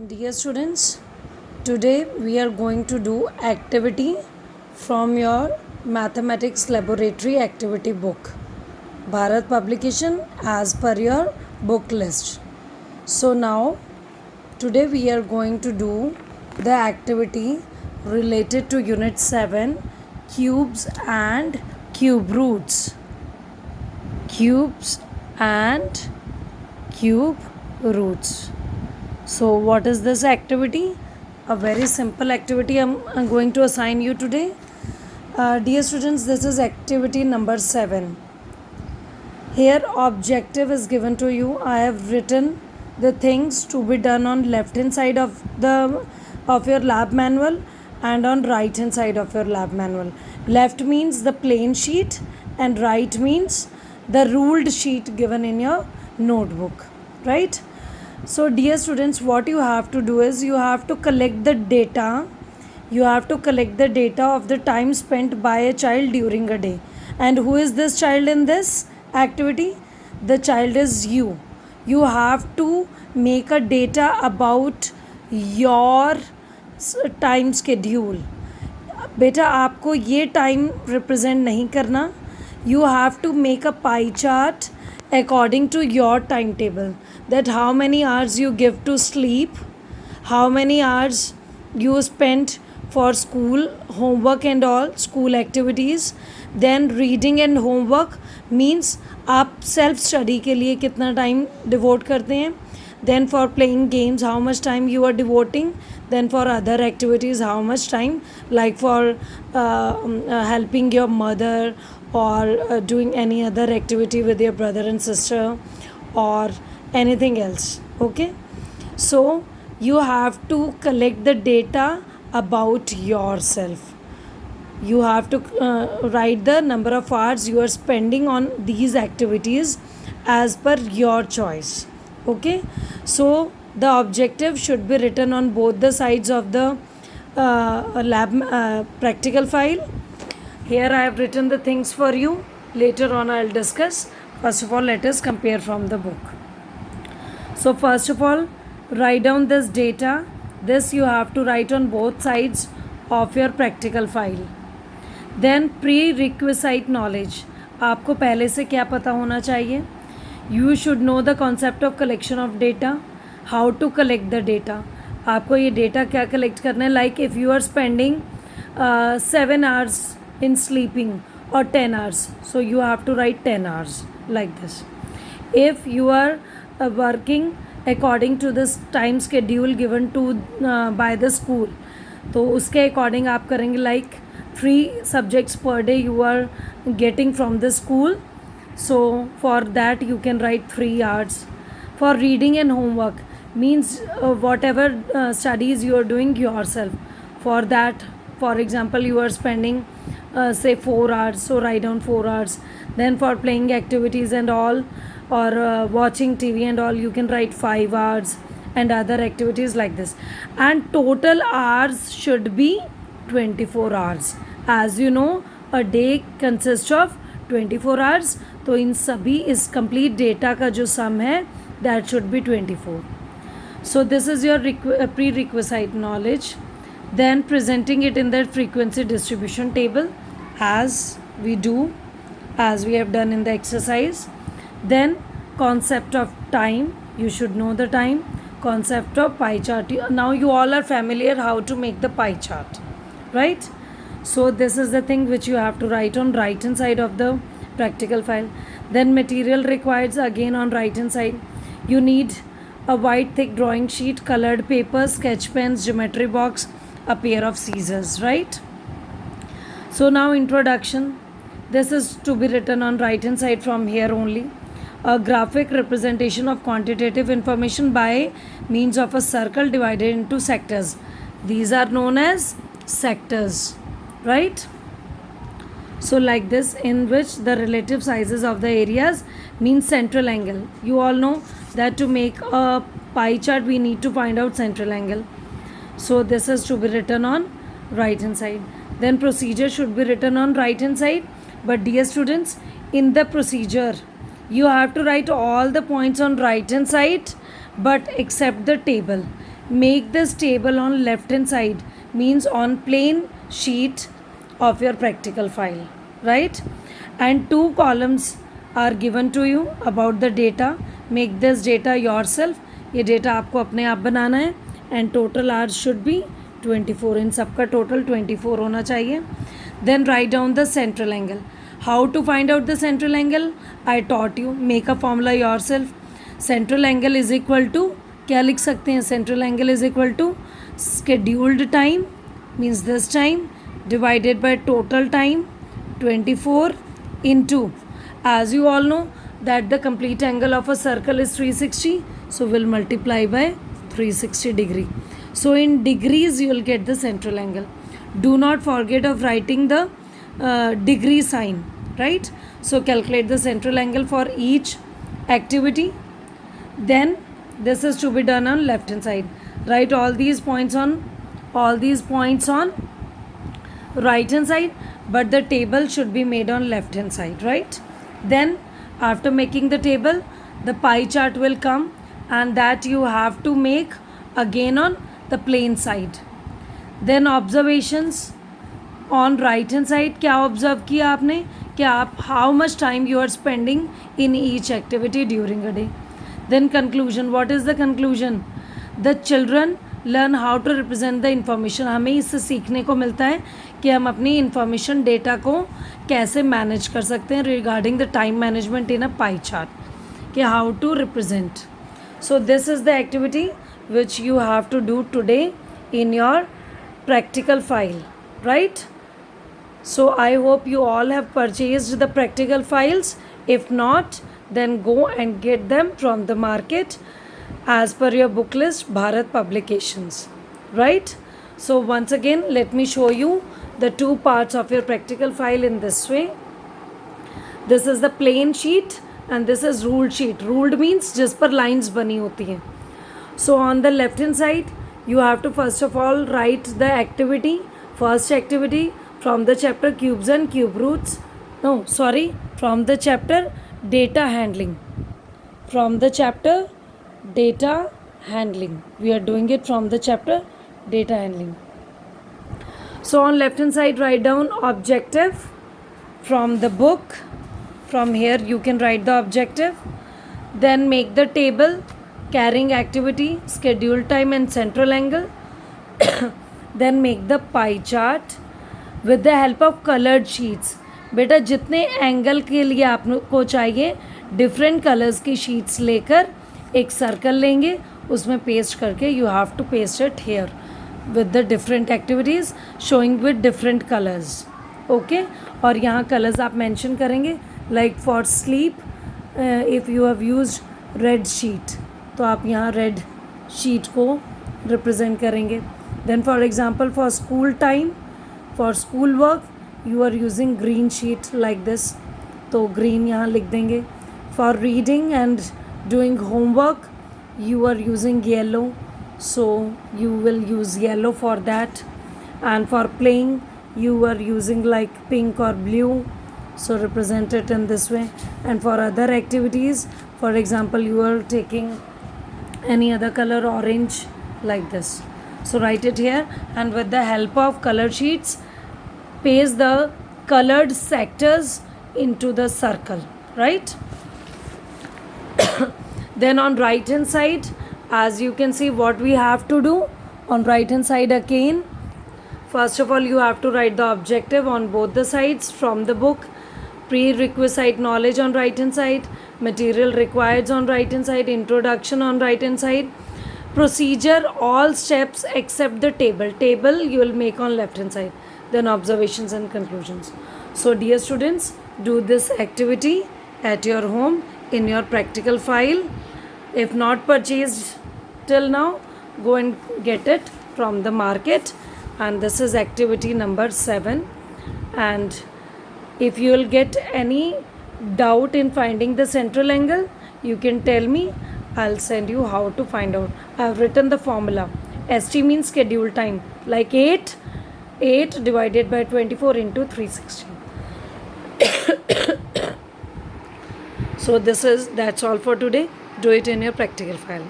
Dear students, today we are going to do activity from your mathematics laboratory activity book. Bharat publication as per your book list. So now today we are going to do the activity related to unit 7 cubes and cube roots. Cubes and cube roots. So what is this activity? A very simple activity I'm going to assign you today. Dear students, this is activity number 7. Here objective is given to you. I have written the things to be done on left hand side of your lab manual and on right hand side of your lab manual. Left means the plain sheet and right means the ruled sheet given in your notebook, right? So dear students, what you have to do is you have to collect the data. You have to collect the data of the time spent by a child during a day. And who is this child in this activity? The child is you. You have to make a data about your time schedule. बेटा आपको ये time represent नहीं करना. You have to make a pie chart according to your timetable, that how many hours you give to sleep, how many hours you spent for school homework and all school activities, then reading and homework means आप self study के लिए कितना time devote करते हैं, then for playing games how much time you are devoting, then for other activities how much time, like for helping your mother or doing any other activity with your brother and sister or anything else. Okay, so you have to collect the data about yourself. You have to write the number of hours you are spending on these activities as per your choice. Okay, so the objective should be written on both the sides of the lab practical file. Here I have written the things for you. Later on I will discuss. First of all, let us compare from the book. So first of all, write down this data. This you have to write on both sides of your practical file. Then prerequisite knowledge. आपको पहले से क्या पता होना चाहिए? You should know the concept of collection of data. How to collect the data. आपको ये data क्या collect करना है? Like if you are spending 7 hours in sleeping or 10 hours, so you have to write 10 hours like this. If you are working according to this time schedule given to by the school, तो उसके according आप करेंगे like 3 subjects per day you are getting from the school, so for that you can write 3 hours. For reading and homework means whatever studies you are doing yourself, for that, for example, you are spending say 4 hours, so write down 4 hours. Then for playing activities and all, or watching TV and all, you can write 5 hours and other activities like this. And total hours should be 24 hours. As you know, a day consists of 24 hours, तो इन सभी इस complete data का जो sum है, that should be 24. So this is your prerequisite knowledge. Then presenting it in the frequency distribution table as we have done in the exercise. Then concept of time, you should know the time. Concept of pie chart, now you all are familiar how to make the pie chart, right? So this is the thing which you have to write on right hand side of the practical file. Then material required, again on right hand side you need a white thick drawing sheet, colored paper, sketch pens, geometry box, a pair of scissors, right? So now introduction. This is to be written on right hand side from here only. A graphic representation of quantitative information by means of a circle divided into sectors. These are known as sectors, right? So like this, in which the relative sizes of the areas means central angle. You all know that to make a pie chart we need to find out central angle. So this is to be written on right hand side. Then procedure should be written on right hand side. But dear students, in the procedure you have to write all the points on right hand side but except the table. make this table on left hand side, means on plain sheet of your practical file, right? And two columns are given to you about the data. Make this data yourself. ये data आपको अपने आप बनाना है. And total hours should be 24. इन सबका total 24 होना चाहिए. Then write down the central angle. How to find out the central angle? I taught you. Make a formula yourself. Central angle is equal to, क्या लिख सकते हैं? Central angle is equal to scheduled time, means this time, divided by total time 24 into, as you all know that the complete angle of a circle is 360, so we'll multiply by 360 degree. So in degrees you will get the central angle. Do not forget of writing the degree sign, right? So calculate the central angle for each activity. Then this is to be done on left hand side. Write all these points on right hand side, but the table should be made on left hand side, right? Then after making the table, the pie chart will come, and that you have to make again on the plain side. Then observations on right hand side. क्या observe किया आपने? क्या आप how much time you are spending in each activity during a day. Then conclusion. What is the conclusion? The children learn how to represent the information. हमें इससे सीखने को मिलता है कि हम अपनी information data को कैसे manage कर सकते हैं regarding the time management in a pie chart, कि how to represent. So this is the activity which you have to do today in your practical file, right? So I hope you all have purchased the practical files. If not, then go and get them from the market as per your book list, Bharat Publications, right? So once again, let me show you the two parts of your practical file in this way. This is the plain sheet and this is ruled sheet. Ruled means जिस पर lines बनी होती हैं. So on the left hand side, you have to first of all write the activity. First activity from the chapter cubes and cube roots. No, sorry, from the chapter data handling. From the chapter data handling. We are doing it from the chapter data handling. So on left hand side, write down objective from the book. From here you can write the objective. Then make the table carrying activity, schedule time and central angle. Then make the pie chart with the help of colored sheets. बेटा जितने angle के लिए आपको चाहिए different colours की sheets लेकर एक circle लेंगे, उसमें पेस्ट करके you have to paste it here with the different activities showing with different colours. Okay, और यहाँ कलर्स आप मेंशन करेंगे. Like for sleep if you have used red sheet, तो आप यहाँ रेड शीट को रिप्रेजेंट करेंगे. Then for example for school time, for school work you are using green sheet like this, तो green यहाँ लिख देंगे. For reading and doing homework you are using yellow, so you will use yellow for that. And for playing you are using like pink or blue, so represent it in this way. And for other activities, for example you are taking any other color, orange, like this, so write it here. And with the help of color sheets, paste the colored sectors into the circle, right? Then on right hand side, as you can see what we have to do on right hand side again. First of all you have to write the objective on both the sides from the book. Prerequisite knowledge on right hand side, material required on right hand side, introduction on right hand side, procedure, all steps except the table you will make on left hand side. Then observations and conclusions. So dear students, do this activity at your home in your practical file. If not purchased till now, go and get it from the market. And this is activity number 7. And if you will get any doubt in finding the central angle, you can tell me. I'll send you how to find out. I've written the formula. ST means schedule time, like 8 divided by 24 into 360. So that's all for today. Do it in your practical file.